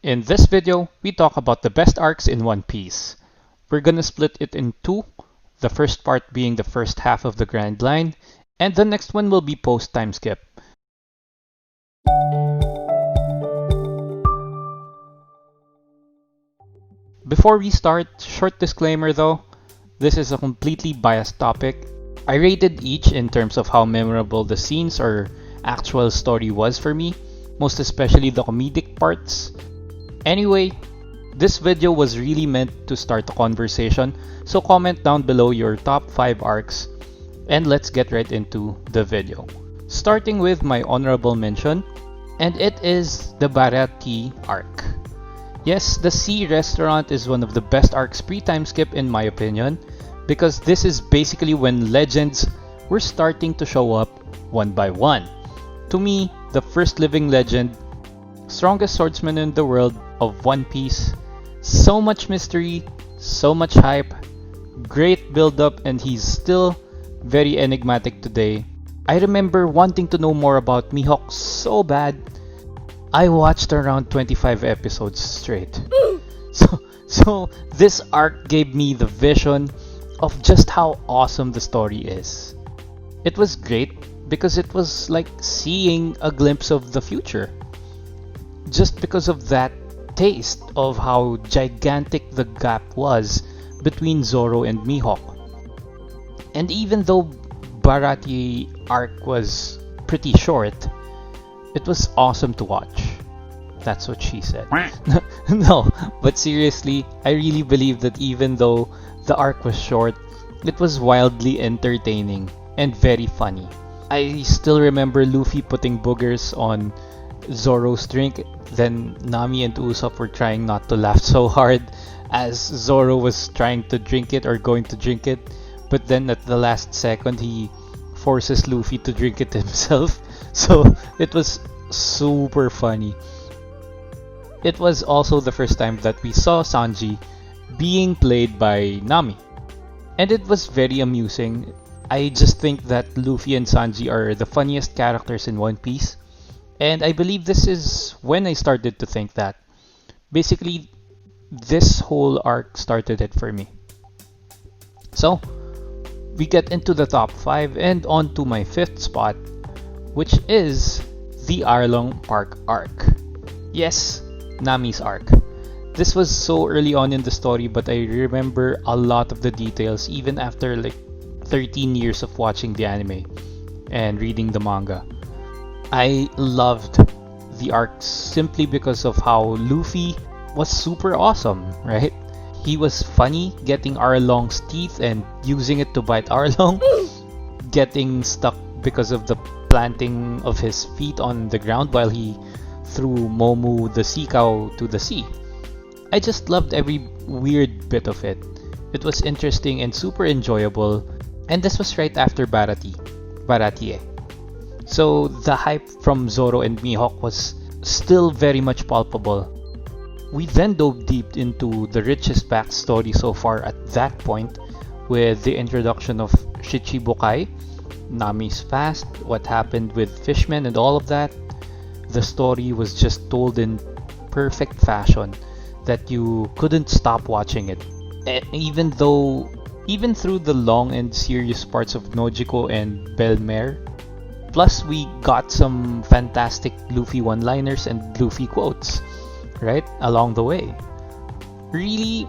In this video, we talk about the best arcs in One Piece. We're gonna split it in two, the first part being the first half of the Grand Line, and the next one will be post-time skip. Before we start, short disclaimer though, this is a completely biased topic. I rated each in terms of how memorable the scenes or actual story was for me, most especially the comedic parts. Anyway, this video was really meant to start a conversation, so comment down below your top 5 arcs and let's get right into the video. Starting with my honorable mention, and it is the Baratie arc. Yes, the Sea Restaurant is one of the best arcs pre-time skip in my opinion, because this is basically when legends were starting to show up one by one. To me, the first living legend, strongest swordsman in the world of One Piece, so much mystery, so much hype, great build-up, and he's still very enigmatic today. I remember wanting to know more about Mihawk so bad, I watched around 25 episodes straight. So this arc gave me the vision of just how awesome the story is. It was great because it was like seeing a glimpse of the future. Just because of that taste of how gigantic the gap was between Zoro and Mihawk. And even though Baratie arc was pretty short, it was awesome to watch. That's what she said. No, but seriously, I really believe that even though the arc was short, it was wildly entertaining and very funny. I still remember Luffy putting boogers on Zoro's drink, then Nami and Usopp were trying not to laugh so hard as Zoro was trying to drink it or going to drink it, but then at the last second he forces Luffy to drink it himself. So it was super funny. It was also the first time that we saw Sanji being played by Nami, and it was very amusing. I just think that Luffy and Sanji are the funniest characters in One Piece, and I believe this is when I started to think that. Basically, this whole arc started it for me. So, we get into the top 5 and on to my 5th spot, which is the Arlong Park arc. Yes, Nami's arc. This was so early on in the story, but I remember a lot of the details even after like 13 years of watching the anime and reading the manga. I loved the arc simply because of how Luffy was super awesome, right? He was funny getting Arlong's teeth and using it to bite Arlong, getting stuck because of the planting of his feet on the ground while he threw Momu the sea cow to the sea. I just loved every weird bit of it. It was interesting and super enjoyable, and this was right after Baratie. So the hype from Zoro and Mihawk was still very much palpable. We then dove deep into the richest backstory so far at that point, with the introduction of Shichibukai, Nami's past, what happened with Fishman and all of that. The story was just told in perfect fashion that you couldn't stop watching it. Even through the long and serious parts of Nojiko and Belmer. Plus, we got some fantastic Luffy one-liners and Luffy quotes, right, along the way. Really,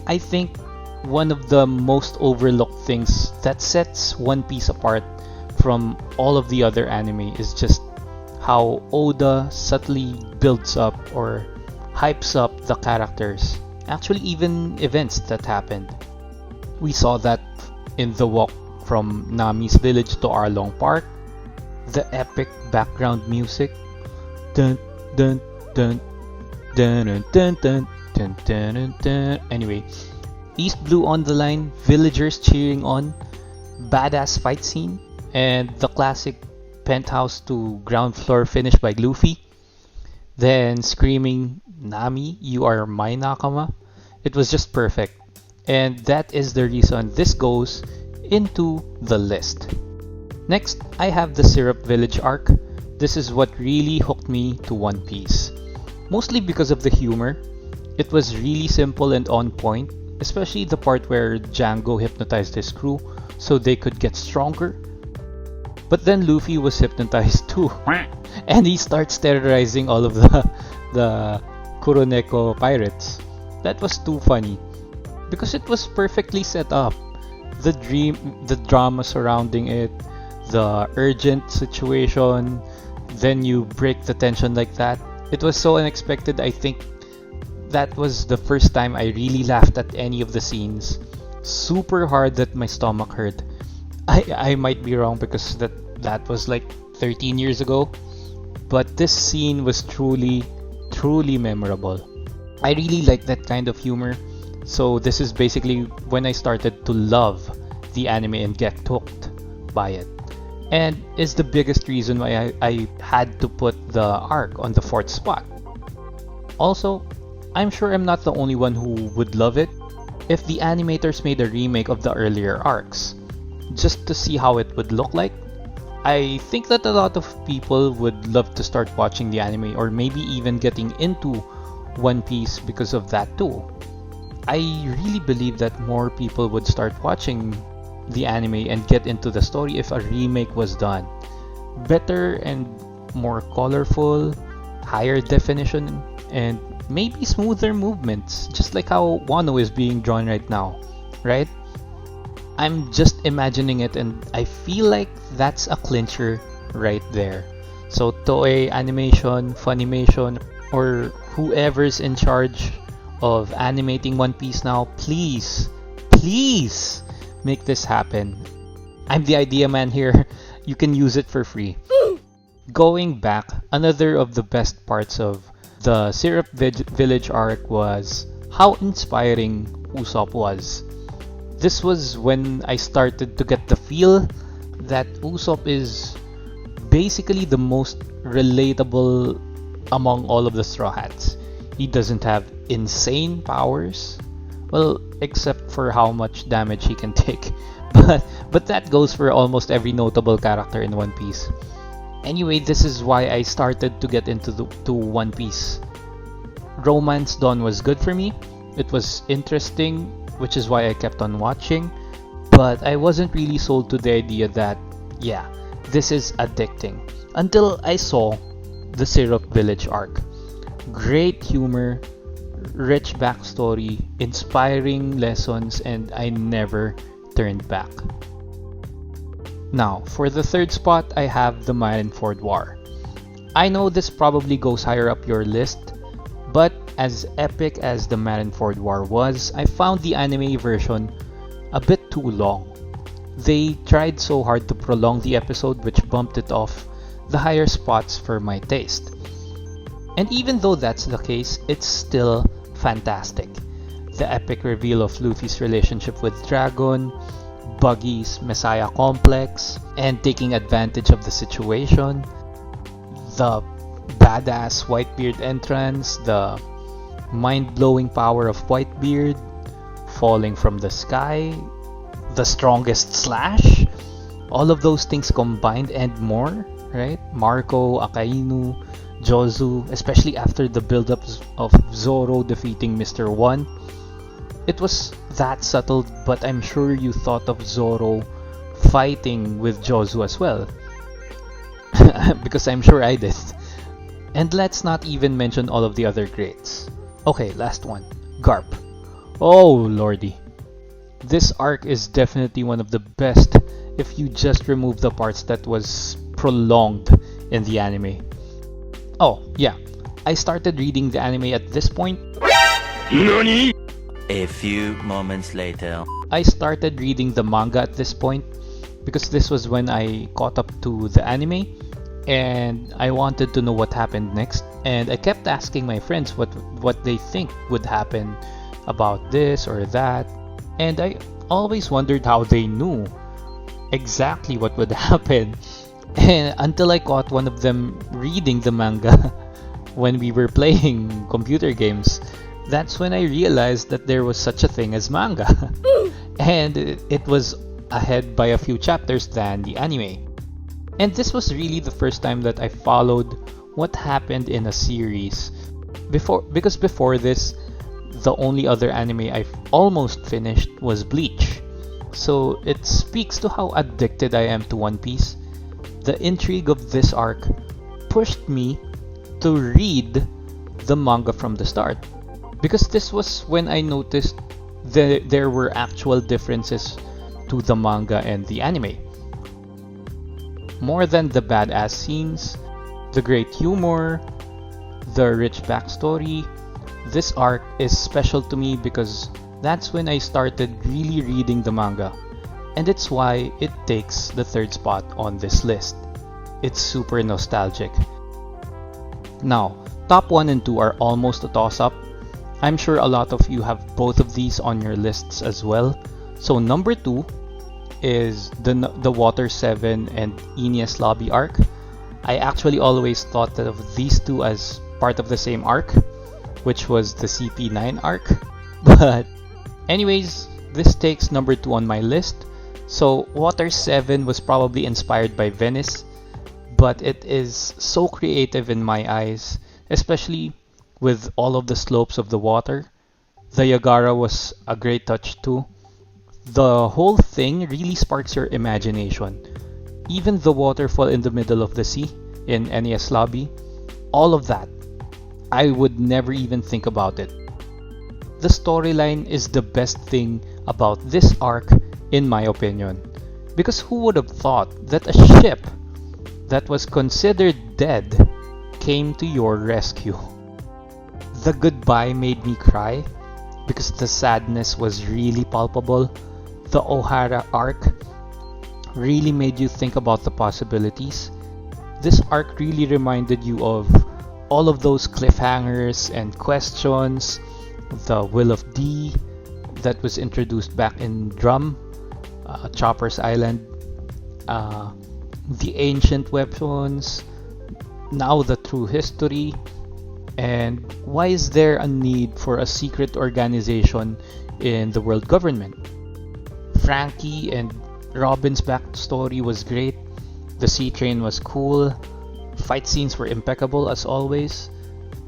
I think one of the most overlooked things that sets One Piece apart from all of the other anime is just how Oda subtly builds up or hypes up the characters, actually even events that happened. We saw that in the walk from Nami's village to Arlong Park, the epic background music, dun dun dun dun dun dun dun dun dun dun. Anyway, East Blue on the line, villagers cheering on, badass fight scene, and the classic penthouse to ground floor finish by Luffy, then screaming, "Nami, you are my nakama." It was just perfect, and that is the reason this goes into the list. Next, I have the Syrup Village arc. This is what really hooked me to One Piece. mostly because of the humor. It was really simple and on point, especially the part where Django hypnotized his crew so they could get stronger. But then Luffy was hypnotized too, and he starts terrorizing all of the Kuroneko pirates. That was too funny because it was perfectly set up. The drama surrounding it, the urgent situation, then you break the tension like that. It was so unexpected. I think that was the first time I really laughed at any of the scenes. Super hard that my stomach hurt. I might be wrong because that was like 13 years ago, but this scene was truly memorable. I really like that kind of humor. So this is basically when I started to love the anime and get hooked by it. And is the biggest reason why I had to put the arc on the 4th spot. Also, I'm sure I'm not the only one who would love it if the animators made a remake of the earlier arcs, just to see how it would look like. I think that a lot of people would love to start watching the anime or maybe even getting into One Piece because of that too. I really believe that more people would start watching the anime and get into the story if a remake was done. Better and more colorful, higher definition, and maybe smoother movements, just like how Wano is being drawn right now, right? I'm just imagining it and I feel like that's a clincher right there. So Toei Animation, Funimation, or whoever's in charge of animating One Piece now, please make this happen. I'm the idea man here. You can use it for free. Going back, another of the best parts of the Syrup Village arc was how inspiring Usopp was. This was when I started to get the feel that Usopp is basically the most relatable among all of the Straw Hats. He doesn't have insane powers, well, except for how much damage he can take. But that goes for almost every notable character in One Piece. Anyway, this is why I started to get into One Piece. Romance Dawn was good for me. It was interesting, which is why I kept on watching. But I wasn't really sold to the idea that, yeah, this is addicting. Until I saw the Syrup Village arc. Great humor, rich backstory, inspiring lessons, and I never turned back. Now, for the 3rd spot, I have the Marineford War. I know this probably goes higher up your list, but as epic as the Marineford War was, I found the anime version a bit too long. They tried so hard to prolong the episode, which bumped it off the higher spots for my taste. And even though that's the case, it's still fantastic. The epic reveal of Luffy's relationship with Dragon, Buggy's Messiah complex, and taking advantage of the situation, the badass Whitebeard entrance, the mind-blowing power of Whitebeard, falling from the sky, the strongest slash, all of those things combined and more, right? Marco, Akainu, Jozu, especially after the build-up of Zoro defeating Mr. One. It was that subtle, but I'm sure you thought of Zoro fighting with Jozu as well. Because I'm sure I did. And let's not even mention all of the other greats. Okay, last one. Garp. Oh lordy. This arc is definitely one of the best if you just remove the parts that was prolonged in the anime. Oh, yeah. I started reading the anime at this point. NANI? A few moments later. I started reading the manga at this point because this was when I caught up to the anime and I wanted to know what happened next, and I kept asking my friends what they think would happen about this or that, and I always wondered how they knew exactly what would happen. And until I caught one of them reading the manga when we were playing computer games, that's when I realized that there was such a thing as manga. And it was ahead by a few chapters than the anime. And this was really the first time that I followed what happened in a series, Before this, the only other anime I've almost finished was Bleach. So it speaks to how addicted I am to One Piece. The intrigue of this arc pushed me to read the manga from the start, because this was when I noticed there were actual differences to the manga and the anime. More than the badass scenes, the great humor, the rich backstory, this arc is special to me because that's when I started really reading the manga, and it's why it takes the third spot on this list. It's super nostalgic. Now, top 1 and 2 are almost a toss-up. I'm sure a lot of you have both of these on your lists as well. So number 2 is the Water 7 and Enies Lobby arc. I actually always thought of these two as part of the same arc, which was the CP9 arc. But anyways, this takes number 2 on my list. So Water 7 was probably inspired by Venice, but it is so creative in my eyes, especially with all of the slopes of the water. The Yagara was a great touch too. The whole thing really sparks your imagination. Even the waterfall in the middle of the sea in NES Lobby, all of that, I would never even think about it. The storyline is the best thing about this arc, in my opinion, because who would have thought that a ship that was considered dead came to your rescue? The goodbye made me cry because the sadness was really palpable. The Ohara arc really made you think about the possibilities. This arc really reminded you of all of those cliffhangers and questions, the Will of D that was introduced back in Drum, Chopper's Island, the ancient weapons, now the true history, and why is there a need for a secret organization in the world government? Frankie and Robin's backstory was great, the sea train was cool, fight scenes were impeccable as always,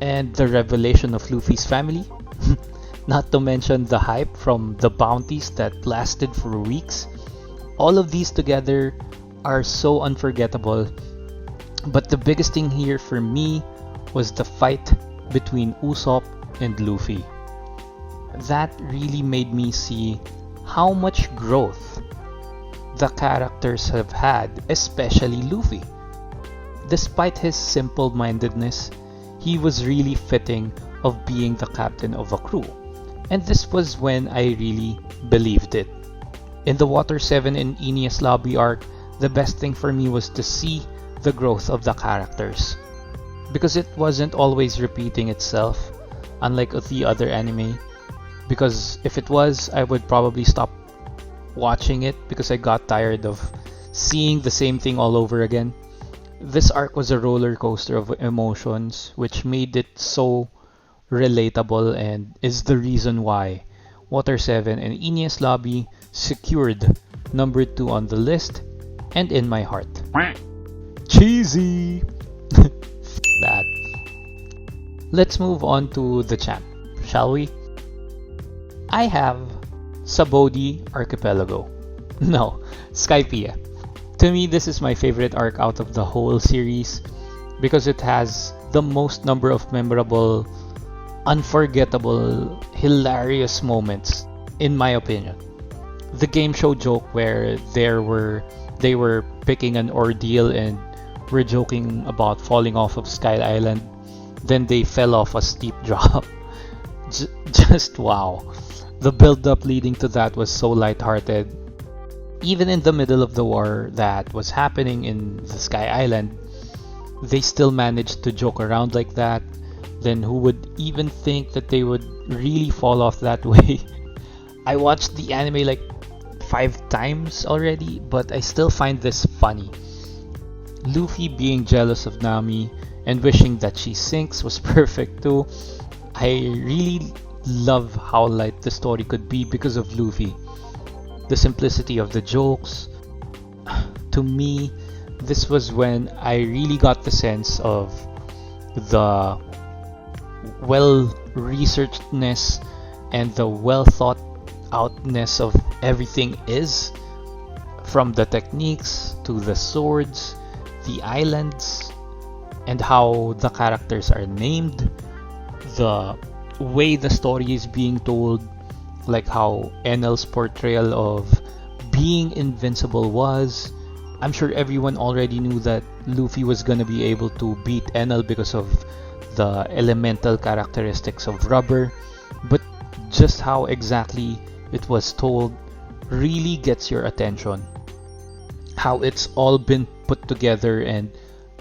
and the revelation of Luffy's family, not to mention the hype from the bounties that lasted for weeks. All of these together are so unforgettable, but the biggest thing here for me was the fight between Usopp and Luffy. That really made me see how much growth the characters have had, especially Luffy. Despite his simple-mindedness, he was really fitting of being the captain of a crew, and this was when I really believed it. In the Water 7 and Enies Lobby arc, the best thing for me was to see the growth of the characters, because it wasn't always repeating itself, unlike the other anime. Because if it was, I would probably stop watching it because I got tired of seeing the same thing all over again. This arc was a roller coaster of emotions, which made it so relatable and is the reason why Water 7 and Enies Lobby secured number 2 on the list and in my heart. Cheesy! That. Let's move on to the champ, shall we? I have Sabodi Archipelago. No, Skypiea. To me, this is my favorite arc out of the whole series because it has the most number of memorable, unforgettable, hilarious moments, in my opinion. The game show joke where they were picking an ordeal and were joking about falling off of Sky Island, then they fell off a steep drop. Just wow. The build-up leading to that was so lighthearted. Even in the middle of the war that was happening in the Sky Island, they still managed to joke around like that. Then who would even think that they would really fall off that way? I watched the anime like 5 times already, but I still find this funny. Luffy being jealous of Nami and wishing that she sinks was perfect too. I really love how light the story could be because of Luffy. The simplicity of the jokes. To me, this was when I really got the sense of the well-researchedness and the well-thought-outness of everything is, from the techniques to the swords, the islands, and how the characters are named, the way the story is being told, like how Enel's portrayal of being invincible was. I'm sure everyone already knew that Luffy was gonna be able to beat Enel because of the elemental characteristics of rubber, but just how exactly it was told really gets your attention. How it's all been put together and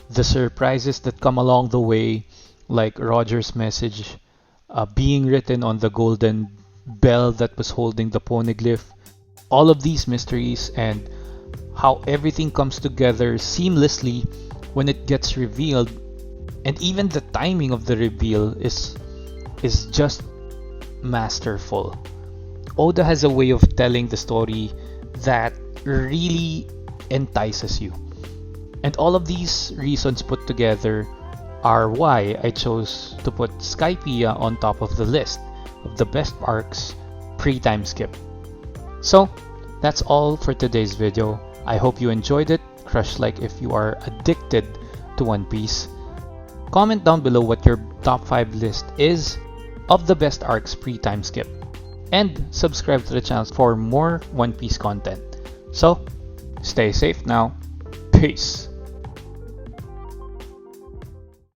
the surprises that come along the way, like Roger's message being written on the golden bell that was holding the poneglyph. All of these mysteries and how everything comes together seamlessly when it gets revealed, and even the timing of the reveal is just masterful. Oda has a way of telling the story that really entices you. And all of these reasons put together are why I chose to put Skypiea on top of the list of the best arcs pre-time skip. So, that's all for today's video. I hope you enjoyed it. Crush like if you are addicted to One Piece. Comment down below what your top 5 list is of the best arcs pre-time skip. And subscribe to the channel for more One Piece content. So, stay safe now. Peace.